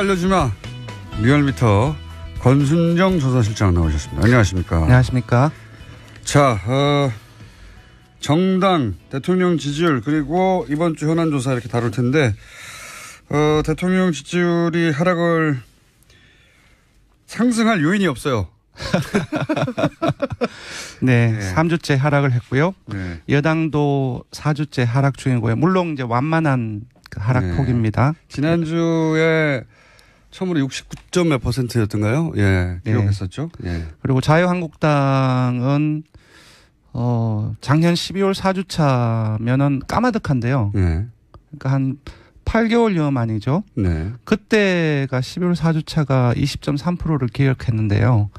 알려주마 리얼미터 권순정 조사실장 나오셨습니다. 안녕하십니까? 안녕하십니까? 자, 정당, 대통령 지지율 그리고 이번 주 현안 조사 이렇게 다룰 텐데 대통령 지지율이 하락을 상승할 요인이 없어요. 네, 3주째 하락을 했고요. 네. 여당도 4주째 하락 중이고요. 물론 이제 완만한 하락폭입니다. 지난주에 처음으로 69점 몇 %였던가요? 예, 기록했었죠. 예. 그리고 자유한국당은 작년 12월 4주차면은 까마득한데요. 네. 그러니까 한 8개월여 만이죠. 네. 그때가 12월 4주차가 20.3%를 기록했는데요.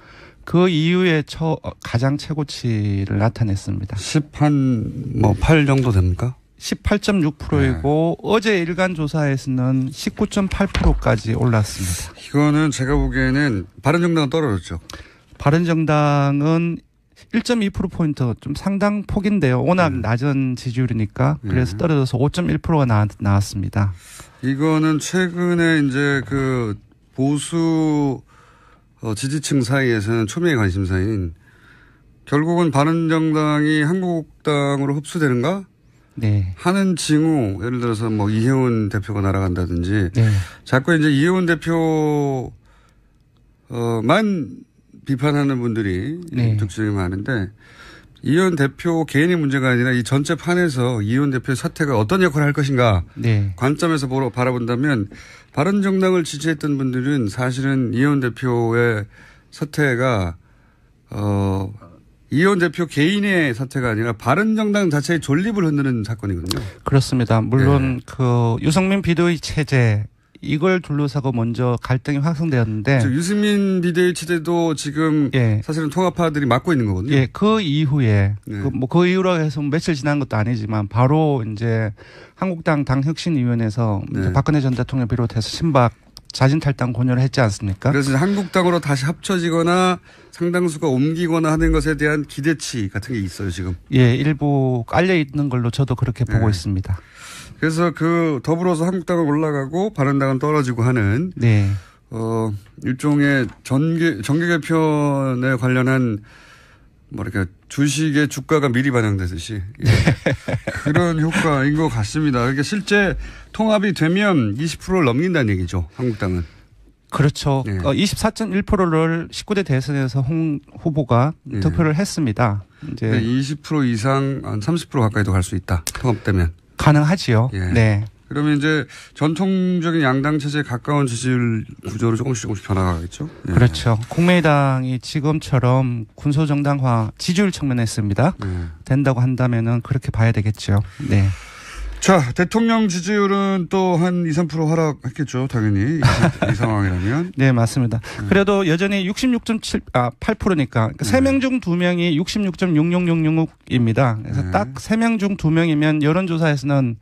그 이후에 가장 최고치를 나타냈습니다. 8 정도 됩니까? 18.6%이고 어제 일간 조사에서는 19.8%까지 올랐습니다. 이거는 제가 보기에는 바른정당은 떨어졌죠. 바른정당은 1.2%포인트 좀 상당 폭인데요. 워낙 낮은 지지율이니까 그래서 떨어져서 5.1%가 나왔습니다. 이거는 최근에 이제 그 보수 지지층 사이에서는 초미의 관심사인 결국은 바른정당이 한국당으로 흡수되는가? 네. 하는 징후, 예를 들어서 뭐 이혜원 대표가 날아간다든지 네. 자꾸 이제 이혜원 대표 만 비판하는 분들이 적절히 많은데 이혜원 대표 개인의 문제가 아니라 이 전체 판에서 이혜원 대표의 사태가 어떤 역할을 할 것인가 관점에서 바라본다면 바른정당을 지지했던 분들은 사실은 이혜원 대표의 사태가 이혜원 대표 개인의 사태가 아니라 바른정당 자체의 존립을 흔드는 사건이거든요. 그렇습니다. 물론 그 유승민 비대위 체제 이걸 둘러싸고 먼저 갈등이 확산되었는데 유승민 비대위 체제도 지금 사실은 통합파들이 맡고 있는 거거든요. 예, 그 이후에 그 이후로 해서 며칠 지난 것도 아니지만 바로 이제 한국당 당혁신위원회에서 이제 박근혜 전 대통령 비롯해서 친박 자진 탈당 권유를 했지 않습니까? 그래서 한국당으로 다시 합쳐지거나 상당수가 옮기거나 하는 것에 대한 기대치 같은 게 있어요, 지금. 예, 일부 깔려 있는 걸로 저도 그렇게 보고 있습니다. 그래서 더불어서 한국당은 올라가고 바른당은 떨어지고 하는 일종의 정계 개편에 관련한 주식의 주가가 미리 반영되듯이 그런 효과인 것 같습니다. 그러니까 실제 통합이 되면 20%를 넘긴다는 얘기죠. 한국당은. 그렇죠. 24.1%를 19대 대선에서 홍 후보가 득표를 했습니다. 이제 20% 이상 한 30% 가까이도 갈 수 있다. 통합되면. 가능하지요. 네. 그러면 이제 전통적인 양당 체제에 가까운 지지율 구조로 조금씩 변화가겠죠. 그렇죠. 국민의당이 지금처럼 군소정당화 지지율 측면에 된다고 한다면은 그렇게 봐야 되겠죠. 네. 자, 대통령 지지율은 또 한 2, 3% 하락했겠죠. 당연히 이 상황이라면. 네, 맞습니다. 그래도 여전히 66.8%니까 3명 중 2명이 66.66666입니다. 그래서 딱 3명 중 2명이면 여론조사에서는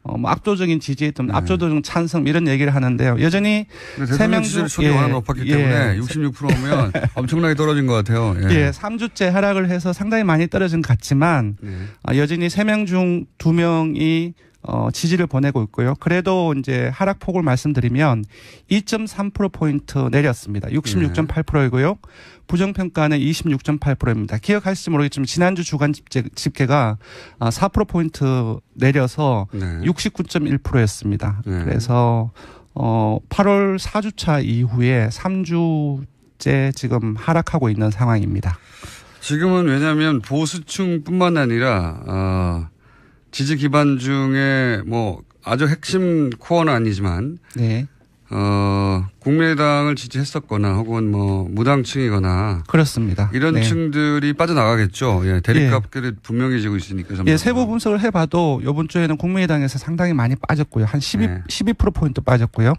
압도적인 지지했던 압도적인 찬성 이런 얘기를 하는데요. 여전히 3명 중 지지율이 워낙 높았기 때문에 66%면 엄청나게 떨어진 것 같아요. 3주째 하락을 해서 상당히 많이 떨어진 것 같지만 여전히 3명 중 2명이 지지를 보내고 있고요. 그래도 이제 하락폭을 말씀드리면 2.3%포인트 내렸습니다. 66.8%이고요. 부정평가는 26.8%입니다. 기억하실지 모르겠지만 지난주 주간 집계가 4%포인트 내려서 69.1%였습니다. 그래서 8월 4주차 이후에 3주째 지금 하락하고 있는 상황입니다. 지금은 왜냐하면 보수층뿐만 아니라 지지 기반 중에 아주 핵심 코어는 아니지만 국민의당을 지지했었거나 혹은 무당층이거나 그렇습니다. 이런 층들이 빠져나가겠죠. 대립각들이 분명히 지고 있으니까. 세부 분석을 해봐도 이번 주에는 국민의당에서 상당히 많이 빠졌고요. 한 12%포인트 빠졌고요.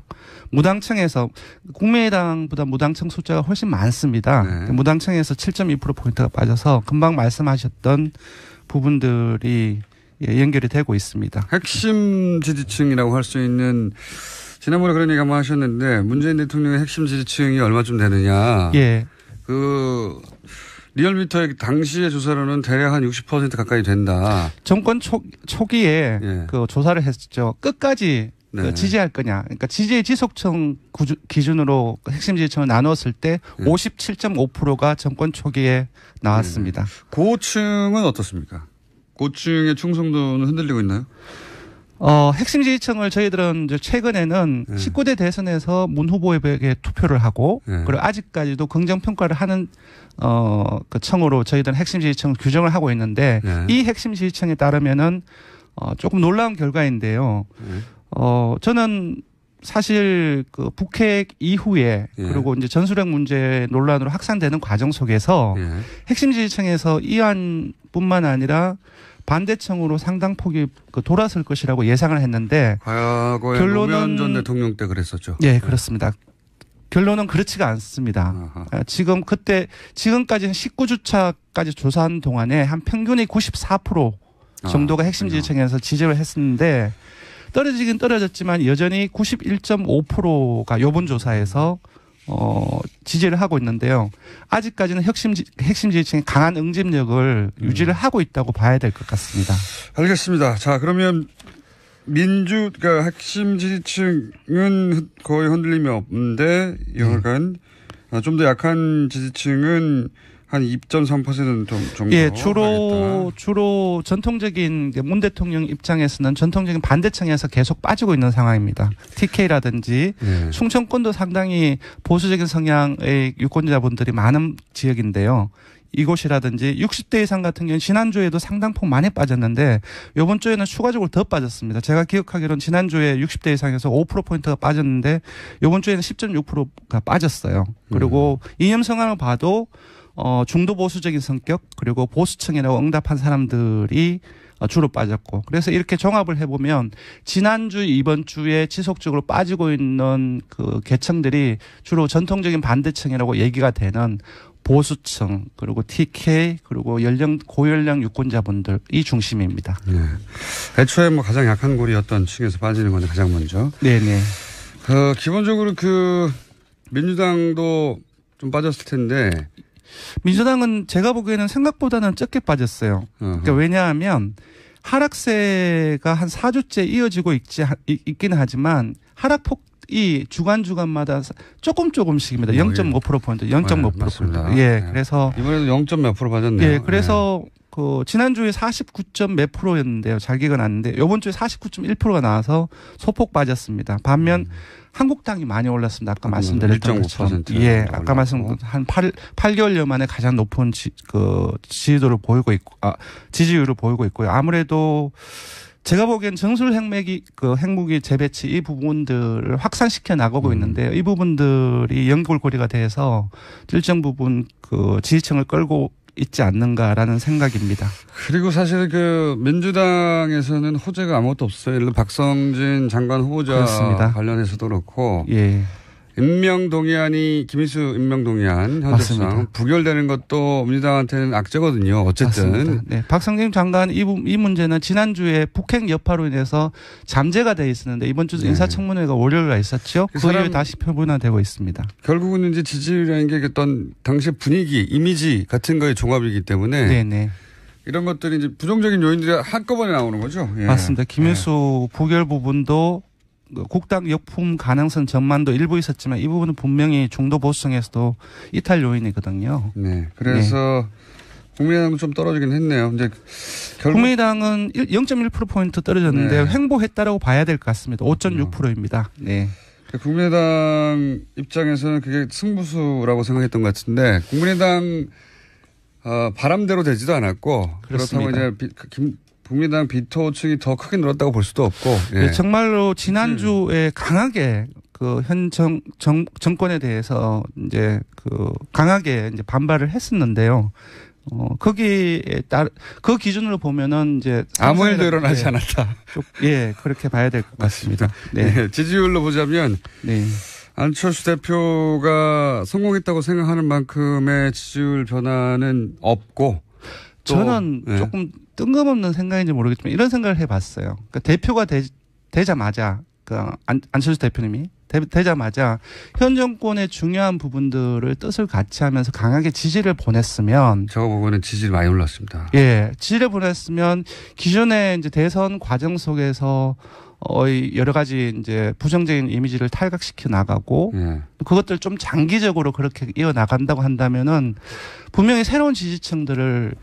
무당층에서 국민의당보다 무당층 숫자가 훨씬 많습니다. 무당층에서 7.2%포인트가 빠져서 금방 말씀하셨던 부분들이 연결이 되고 있습니다. 핵심 지지층이라고 할 수 있는 지난번에 그런 얘기 한번 하셨는데 문재인 대통령의 핵심 지지층이 얼마쯤 되느냐. 리얼미터의 당시의 조사로는 대략 한 60% 가까이 된다. 정권 초기에 그 조사를 했죠. 끝까지 네. 지지할 거냐. 그러니까 지지의 지속성 기준으로 핵심 지지층을 나눴을 때 57.5%가 정권 초기에 나왔습니다. 고층은 어떻습니까? 고층의 충성도는 흔들리고 있나요? 핵심 지지층을 저희들은 이제 최근에는 19대 대선에서 문 후보에게 투표를 하고 그리고 아직까지도 긍정평가를 하는 그 층으로 저희들은 핵심 지지층을 규정을 하고 있는데 이 핵심 지지층에 따르면은 조금 놀라운 결과인데요. 저는 사실 그 북핵 이후에 그리고 이제 전술핵 문제 논란으로 확산되는 과정 속에서 핵심 지지층에서 이안뿐만 아니라 반대층으로 상당 폭이 돌아설 것이라고 예상을 했는데 과거에 노무현 전 대통령 때 그랬었죠. 네, 그렇습니다. 결론은 그렇지가 않습니다. 지금까지 19주차까지 조사한 동안에 한 평균이 94% 정도가 핵심 지지층에서 지지를 했었는데 떨어지긴 떨어졌지만 여전히 91.5%가 요번 조사에서 지지를 하고 있는데요. 아직까지는 핵심 지지층이 강한 응집력을 유지를 하고 있다고 봐야 될 것 같습니다. 알겠습니다. 자, 그러면 그러니까 핵심 지지층은 거의 흔들림이 없는데 여하간 좀 더 약한 지지층은 한 2.3% 정도. 예, 주로 전통적인 문 대통령 입장에서는 전통적인 반대층에서 계속 빠지고 있는 상황입니다. TK라든지 충청권도 상당히 보수적인 성향의 유권자분들이 많은 지역인데요. 이곳이라든지 60대 이상 같은 경우는 지난주에도 상당폭 많이 빠졌는데 이번 주에는 추가적으로 더 빠졌습니다. 제가 기억하기로는 지난주에 60대 이상에서 5%포인트가 빠졌는데 이번 주에는 10.6%가 빠졌어요. 그리고 이념 성향을 봐도 중도 보수적인 성격 그리고 보수층이라고 응답한 사람들이 주로 빠졌고 그래서 이렇게 종합을 해보면 지난주 이번 주에 지속적으로 빠지고 있는 그 계층들이 주로 전통적인 반대층이라고 얘기가 되는 보수층 그리고 TK 그리고 고연령 유권자분들이 중심입니다. 네. 애초에 뭐 가장 약한 고리였던 층에서 빠지는 건데 가장 먼저. 네네. 기본적으로 민주당도 좀 빠졌을 텐데. 민주당은 제가 보기에는 생각보다는 적게 빠졌어요. 그러니까 왜냐하면 하락세가 한 4주째 이어지고 있기는 하지만 하락폭이 주간마다 조금씩입니다. 0.5%포인트, 0.5%포인트. 예, 그래서. 이번에도 0. 몇 프로 빠졌네요. 예, 그래서 지난주에 49. 몇 프로였는데요. 잘 기억은 안 나는데 이번 주에 49.1%가 나와서 소폭 빠졌습니다. 반면 한국당이 많이 올랐습니다. 아까 말씀드렸던 것처럼. 예, 아까 말씀드린 한 8개월여 만에 가장 높은 지지도를 보이고 있고, 지지율을 보이고 있고요. 아무래도 제가 보기엔 정술 핵무기 재배치 이 부분들을 확산시켜 나가고 있는데요. 이 부분들이 연골고리가 돼서 일정 부분 지지층을 끌고 있지 않는가라는 생각입니다. 그리고 사실 민주당에서는 호재가 아무것도 없어요. 예를 들어 박성진 장관 후보자 그렇습니다. 관련해서도 그렇고. 예. 김희수 임명동의안 현재상 부결되는 것도 민주당한테는 악재거든요. 어쨌든. 맞습니다. 네. 박성진 장관 이 문제는 지난주에 북핵 여파로 인해서 잠재가 돼 있었는데 이번 주 인사청문회가 월요일에 있었죠. 그 이후에 다시 표본화되고 있습니다. 결국은 이제 지지율이라는 게 어떤 당시 분위기, 이미지 같은 거의 종합이기 때문에. 네네. 이런 것들이 이제 부정적인 요인들이 한꺼번에 나오는 거죠. 예. 맞습니다. 김희수 부결 부분도 국당 역풍 가능성 전망도 일부 있었지만 이 부분은 분명히 중도 보수층에서도 이탈 요인이거든요. 네. 그래서 국민의당도 좀 떨어지긴 했네요. 이제 국민의당은 0.1%포인트 떨어졌는데 횡보했다라고 봐야 될 것 같습니다. 5.6%입니다. 네. 국민의당 입장에서는 그게 승부수라고 생각했던 것 같은데 국민의당 바람대로 되지도 않았고 그렇습니다. 그렇다고 이제 국민의당 비토층이 더 크게 늘었다고 볼 수도 없고. 예. 네, 정말로 지난주에 강하게 현 정권에 대해서 이제 강하게 이제 반발을 했었는데요. 거기에 그 기준으로 보면은 이제 아무 일도 일어나지 않았다. 예, 그렇게 봐야 될 것 같습니다. 네. 네. 지지율로 보자면 안철수 대표가 성공했다고 생각하는 만큼의 지지율 변화는 없고 저는 조금 뜬금없는 생각인지 모르겠지만 이런 생각을 해봤어요. 그러니까 대표가 되자마자 안철수 대표님이 되자마자 현 정권의 중요한 부분들을 뜻을 같이 하면서 강하게 지지를 보냈으면 저거 보고는 지지를 많이 올랐습니다. 예, 지지를 보냈으면 기존의 이제 대선 과정 속에서 여러 가지 이제 부정적인 이미지를 탈각시켜 나가고 그것들 좀 장기적으로 그렇게 이어 나간다고 한다면은 분명히 새로운 지지층들을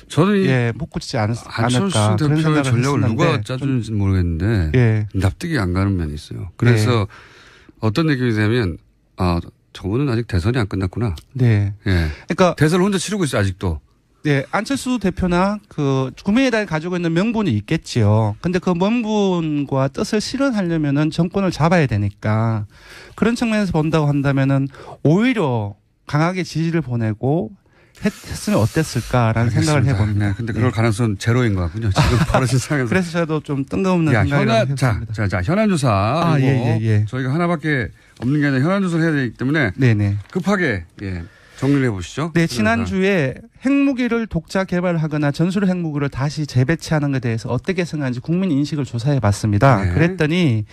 저는 묶지 않을까 안철수 대표의 전략을 누가 짜주는지는 모르겠는데 납득이 안 가는 면이 있어요. 그래서 어떤 느낌이 되면 저분은 아직 대선이 안 끝났구나. 그러니까 대선을 혼자 치르고 있어요 아직도. 안철수 대표나 국민의당이 가지고 있는 명분이 있겠지요. 근데 그 명분과 뜻을 실현하려면은 정권을 잡아야 되니까 그런 측면에서 본다고 한다면은 오히려 강하게 지지를 보내고 했으면 어땠을까라는 생각을 해봅니다. 근데 그럴 가능성은 제로인 것 같군요. 지금 벌어진 상황에서. 그래서 저도 좀 뜬금없는 생각을 했습니다. 자, 현안 조사. 저희가 하나밖에 없는 게 아니라 현안 조사를 해야 되기 때문에 급하게 정리를 해보시죠. 지난주에 핵무기를 독자 개발하거나 전술 핵무기를 다시 재배치하는 것에 대해서 어떻게 생각하는지 국민 인식을 조사해 봤습니다. 그랬더니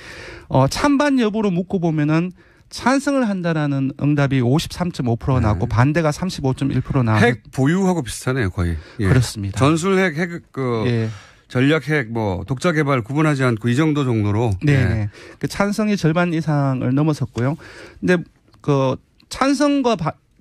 찬반 여부로 묻고 보면은 찬성을 한다라는 응답이 53.5%가 나왔고 반대가 35.1% 나왔고 핵 보유하고 비슷하네요, 거의. 그렇습니다. 전술 핵 전략 핵 독자 개발 구분하지 않고 이 정도로. 그 찬성이 절반 이상을 넘어섰고요. 근데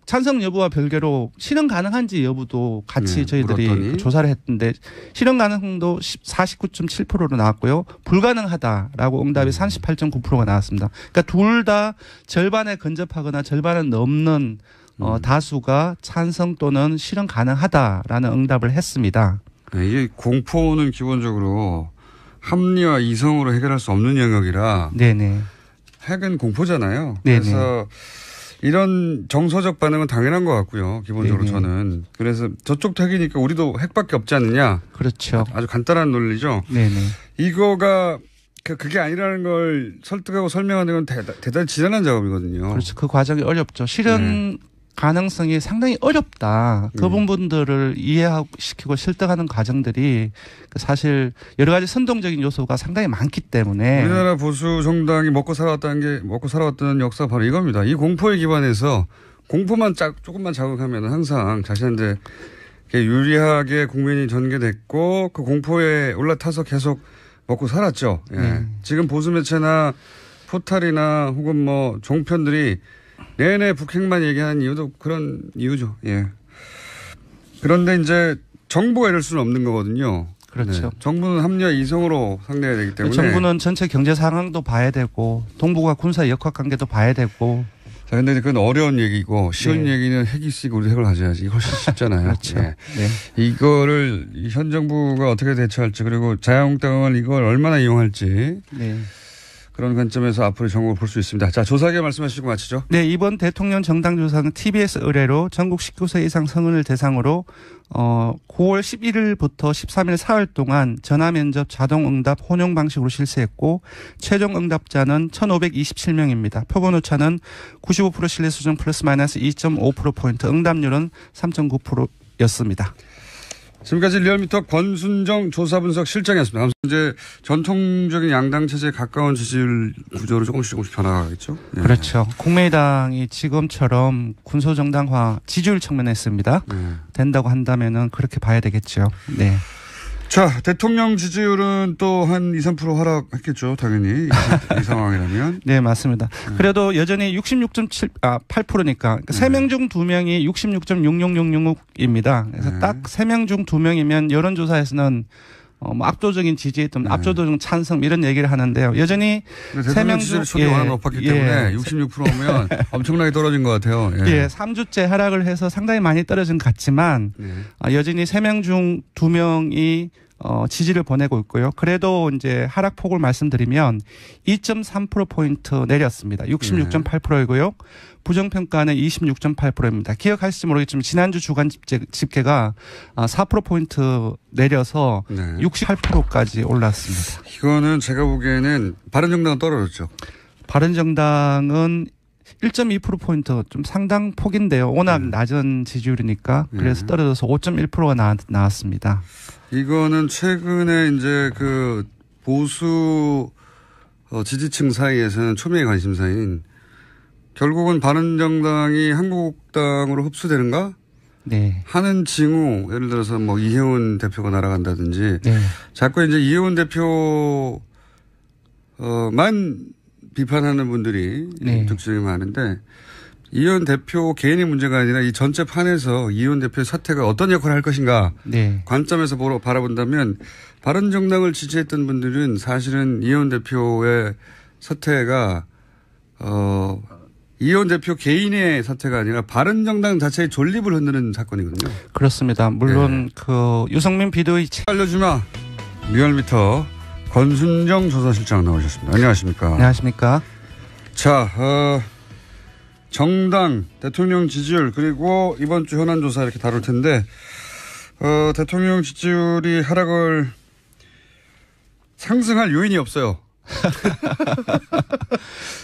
찬성 여부와 별개로 실현 가능한지 여부도 같이 저희들이 물었더니. 조사를 했는데 실현 가능도 49.7%로 나왔고요. 불가능하다라고 응답이 38.9%가 나왔습니다. 그러니까 둘 다 절반에 근접하거나 절반은 넘는 다수가 찬성 또는 실현 가능하다라는 응답을 했습니다. 이 공포는 기본적으로 합리와 이성으로 해결할 수 없는 영역이라 핵은 공포잖아요. 그래서 이런 정서적 반응은 당연한 것 같고요. 기본적으로 저는. 그래서 저쪽도 핵이니까 우리도 핵밖에 없지 않느냐. 그렇죠. 아주 간단한 논리죠. 이거가 그게 아니라는 걸 설득하고 설명하는 건 대단히 지난한 작업이거든요. 그렇죠. 그 과정이 어렵죠. 실은 가능성이 상당히 어렵다. 그 부분들을 이해시키고 설득하는 과정들이 사실 여러 가지 선동적인 요소가 상당히 많기 때문에 우리나라 보수 정당이 먹고 살아왔던 역사가 바로 이겁니다. 이 공포에 기반해서 공포만 조금만 자극하면 항상 자신한테 유리하게 국민이 전개됐고 그 공포에 올라타서 계속 먹고 살았죠. 지금 보수 매체나 포탈이나 혹은 종편들이 내내 북핵만 얘기하는 이유도 그런 이유죠. 그런데 이제 정부가 이럴 수는 없는 거거든요. 그렇죠. 정부는 합리와 이성으로 상대해야 되기 때문에. 정부는 전체 경제 상황도 봐야 되고 동북아 군사 역학 관계도 봐야 되고. 자, 근데 그건 어려운 얘기고 쉬운 얘기는 핵이 쓰고 우리 핵을 가져야지. 이거 훨씬 쉽잖아요. 그렇죠. 이거를 현 정부가 어떻게 대처할지 그리고 자유한국당은 이걸 얼마나 이용할지. 그런 관점에서 앞으로 정보를 볼 수 있습니다. 자, 조사계 말씀하시고 마치죠. 이번 대통령 정당 조사는 TBS 의뢰로 전국 19세 이상 성인을 대상으로 9월 11일부터 13일 사흘 동안 전화면접 자동응답 혼용 방식으로 실시했고 최종 응답자는 1,527명입니다. 표본 오차는 95% 신뢰 수준 플러스 마이너스 2.5%포인트, 응답률은 3.9%였습니다. 지금까지 리얼미터 권순정 조사분석 실장이었습니다. 이제 전통적인 양당 체제에 가까운 지지율 구조로 조금씩 변화가겠죠. 그렇죠. 국민의당이 지금처럼 군소정당화 지지율 측면에 있습니다. 된다고 한다면은 그렇게 봐야 되겠죠. 자, 대통령 지지율은 또 한 2, 3% 하락했겠죠. 당연히 이 상황이라면. 맞습니다. 그래도 여전히 8%니까 3명 중 2명이 66.66666입니다. 그래서 딱 3명 중 2명이면 여론조사에서는 압도적인 지지 또는 압도적인 찬성 이런 얘기를 하는데요. 여전히 3명 중 지지율이 워낙 높았기 때문에 66%면 엄청나게 떨어진 것 같아요. 3주째 하락을 해서 상당히 많이 떨어진 것 같지만 여전히 3명 중 2명이 지지를 보내고 있고요. 그래도 이제 하락폭을 말씀드리면 2.3%포인트 내렸습니다. 66.8%이고요. 부정평가는 26.8%입니다. 기억하실지 모르겠지만 지난주 주간 집계가 4%포인트 내려서 68%까지 올랐습니다. 이거는 제가 보기에는 바른정당은 떨어졌죠. 바른정당은 1.2%포인트 좀 상당 폭인데요. 워낙 낮은 지지율이니까 그래서 떨어져서 5.1%가 나왔습니다. 이거는 최근에 이제 그 보수 지지층 사이에서는 초미의 관심사인 결국은 바른정당이 한국당으로 흡수되는가? 하는 징후, 예를 들어서 이혜원 대표가 날아간다든지 자꾸 이제 이혜원 대표 만 비판하는 분들이 네. 적극적이 많은데 이현 대표 개인의 문제가 아니라 이 전체 판에서 이현 대표의 사태가 어떤 역할을 할 것인가 네. 관점에서 바라본다면 바른정당을 지지했던 분들은 사실은 이현 대표의 사태가 이현 대표 개인의 사태가 아니라 바른정당 자체의 존립을 흔드는 사건이거든요. 그렇습니다. 물론 네. 그 유승민 비대위 알려주마 리얼미터 권순정 조사실장 나오셨습니다. 안녕하십니까? 안녕하십니까? 자, 정당, 대통령 지지율, 그리고 이번 주 현안조사 이렇게 다룰 텐데, 대통령 지지율이 상승할 요인이 없어요.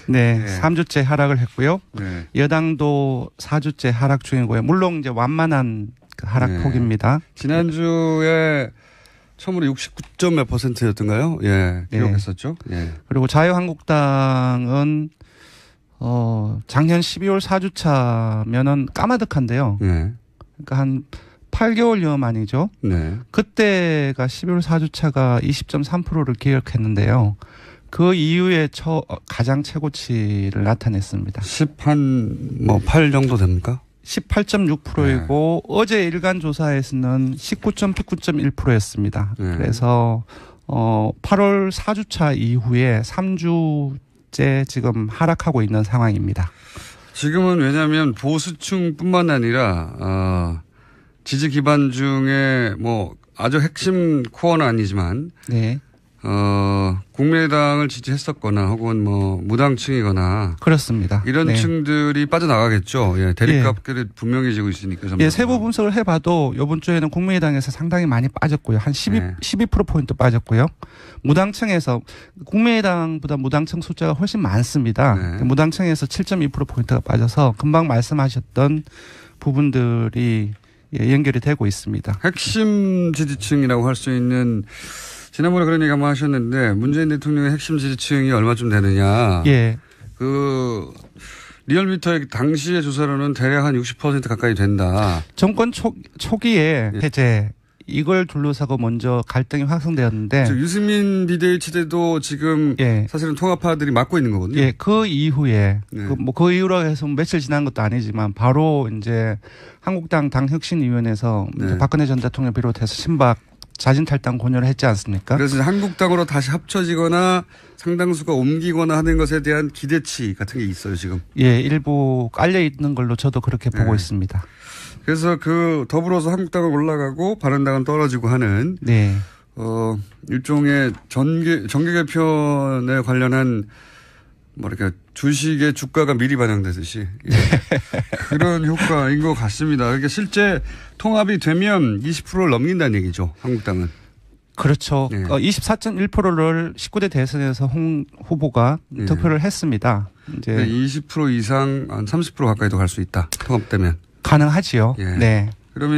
네, 네. 3주째 하락을 했고요. 네. 여당도 4주째 하락 중이고요. 물론 이제 완만한 하락폭입니다. 네. 지난주에 처음으로 69점 몇 %였던가요? 예, 기록했었죠. 네. 예. 그리고 자유한국당은 작년 12월 4주차면은 까마득한데요. 네. 그러니까 한 8개월여 만이죠. 네. 그때가 12월 4주차가 20.3%를 기록했는데요. 그 이후에 가장 최고치를 나타냈습니다. 8 정도 됩니까? 18.6%이고 네. 어제 일간 조사에서는 19.1%였습니다. 네. 그래서 8월 4주차 이후에 3주째 지금 하락하고 있는 상황입니다. 지금은 왜냐하면 보수층뿐만 아니라 지지 기반 중에 뭐 아주 핵심 코어는 아니지만 네. 국민의당을 지지했었거나 혹은 뭐 무당층이거나 그렇습니다. 이런 네. 층들이 빠져나가겠죠. 예, 대립각들이 예. 분명히 지고 있으니까. 예, 세부 분석을 해봐도 이번 주에는 국민의당에서 상당히 많이 빠졌고요. 한 12%포인트 빠졌고요. 무당층에서 국민의당보다 무당층 숫자가 훨씬 많습니다. 네. 무당층에서 7.2%포인트가 빠져서 금방 말씀하셨던 부분들이 연결이 되고 있습니다. 핵심 지지층이라고 할 수 있는 지난번에 그런 얘기 한번 하셨는데 문재인 대통령의 핵심 지지층이 얼마쯤 되느냐. 예. 리얼미터의 당시의 조사로는 대략 한 60% 가까이 된다. 정권 초기에 해제 이걸 둘러싸고 먼저 갈등이 확산되었는데. 유승민 비대위 치대도 지금 예. 사실은 통합파들이 맡고 있는 거거든요. 예. 그 이후에 네. 그 이후로 해서 며칠 지난 것도 아니지만 바로 이제 한국당 당혁신위원회에서 네. 박근혜 전 대통령 비롯해서 친박 자진 탈당 권유를 했지 않습니까? 그래서 한국당으로 다시 합쳐지거나 상당수가 옮기거나 하는 것에 대한 기대치 같은 게 있어요, 지금. 예, 일부 깔려 있는 걸로 저도 그렇게 보고 있습니다. 그래서 더불어서 한국당은 올라가고 바른당은 떨어지고 하는 네. 일종의 정계 개편에 관련한 주식의 주가가 미리 반영되듯이 예. 그런 효과인 것 같습니다. 그러니까 실제 통합이 되면 20%를 넘긴다는 얘기죠. 한국당은. 그렇죠. 네. 24.1%를 19대 대선에서 홍 후보가 네. 득표를 했습니다. 이제 20% 이상 한 30% 가까이도 갈 수 있다. 통합되면. 가능하지요. 예. 네. 그러면